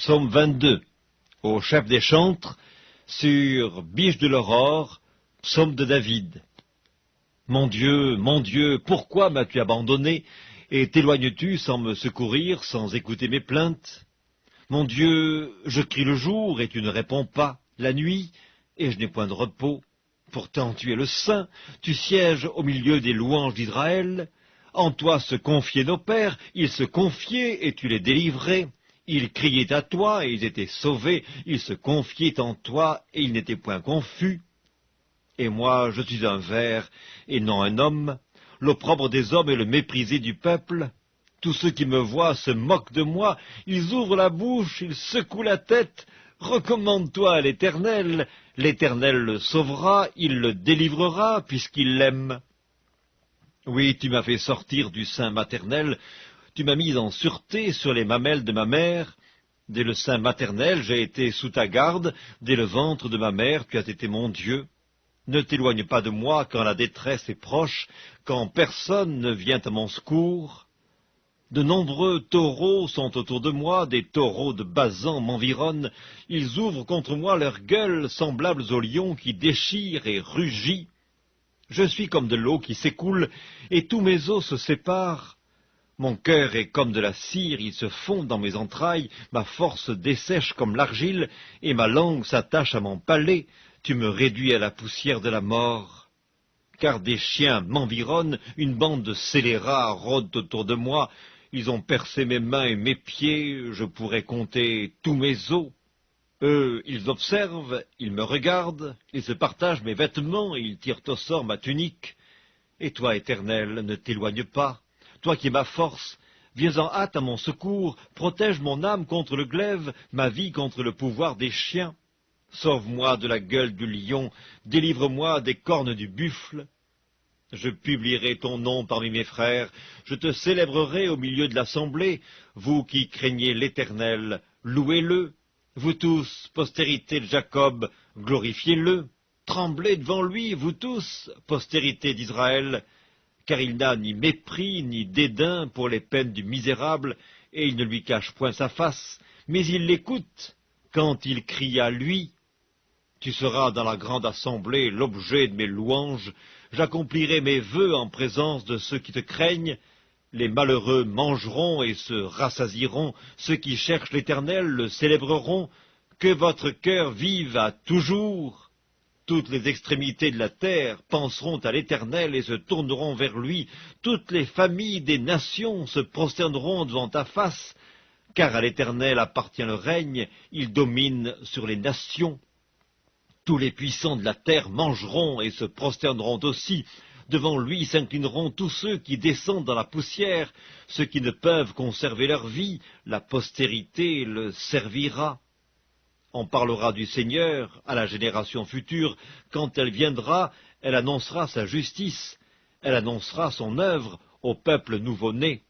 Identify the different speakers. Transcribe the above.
Speaker 1: Psaume 22, au chef des chantres, sur Biche de l'aurore, psaume de David. Mon Dieu, pourquoi m'as-tu abandonné, et t'éloignes-tu sans me secourir, sans écouter mes plaintes? Mon Dieu, je crie le jour, et tu ne réponds pas, la nuit, et je n'ai point de repos. Pourtant tu es le Saint, tu sièges au milieu des louanges d'Israël. En toi se confiaient nos pères, ils se confiaient, et tu les délivrais. Ils criaient à toi, et ils étaient sauvés, ils se confiaient en toi, et ils n'étaient point confus. Et moi, je suis un ver, et non un homme, l'opprobre des hommes et le méprisé du peuple. Tous ceux qui me voient se moquent de moi, ils ouvrent la bouche, ils secouent la tête. Recommande-toi à l'Éternel, l'Éternel le sauvera, il le délivrera, puisqu'il l'aime. Oui, tu m'as fait sortir du sein maternel, tu m'as mis en sûreté sur les mamelles de ma mère. Dès le sein maternel, j'ai été sous ta garde, dès le ventre de ma mère, tu as été mon Dieu. Ne t'éloigne pas de moi quand la détresse est proche, quand personne ne vient à mon secours. De nombreux taureaux sont autour de moi, des taureaux de Basan m'environnent. Ils ouvrent contre moi leurs gueules, semblables aux lions qui déchirent et rugissent. Je suis comme de l'eau qui s'écoule, et tous mes os se séparent. Mon cœur est comme de la cire, il se fond dans mes entrailles, ma force dessèche comme l'argile, et ma langue s'attache à mon palais. Tu me réduis à la poussière de la mort. Car des chiens m'environnent, une bande de scélérats rôde autour de moi. Ils ont percé mes mains et mes pieds, je pourrais compter tous mes os. Eux, ils observent, ils me regardent, ils se partagent mes vêtements et ils tirent au sort ma tunique. Et toi, Éternel, ne t'éloigne pas. Toi qui es ma force, viens en hâte à mon secours, protège mon âme contre le glaive, ma vie contre le pouvoir des chiens. Sauve-moi de la gueule du lion, délivre-moi des cornes du buffle. Je publierai ton nom parmi mes frères, je te célébrerai au milieu de l'assemblée. Vous qui craignez l'Éternel, louez-le. Vous tous, postérité de Jacob, glorifiez-le. Tremblez devant lui, vous tous, postérité d'Israël, car il n'a ni mépris ni dédain pour les peines du misérable, et il ne lui cache point sa face, mais il l'écoute quand il crie à lui. Tu seras dans la grande assemblée l'objet de mes louanges. J'accomplirai mes vœux en présence de ceux qui te craignent. Les malheureux mangeront et se rassasieront. Ceux qui cherchent l'Éternel le célébreront. Que votre cœur vive à toujours. Toutes les extrémités de la terre penseront à l'Éternel et se tourneront vers lui. Toutes les familles des nations se prosterneront devant ta face. Car à l'Éternel appartient le règne, il domine sur les nations. Tous les puissants de la terre mangeront et se prosterneront aussi. Devant lui s'inclineront tous ceux qui descendent dans la poussière, ceux qui ne peuvent conserver leur vie, la postérité le servira. On parlera du Seigneur à la génération future. Quand elle viendra, elle annoncera sa justice, elle annoncera son œuvre au peuple nouveau-né.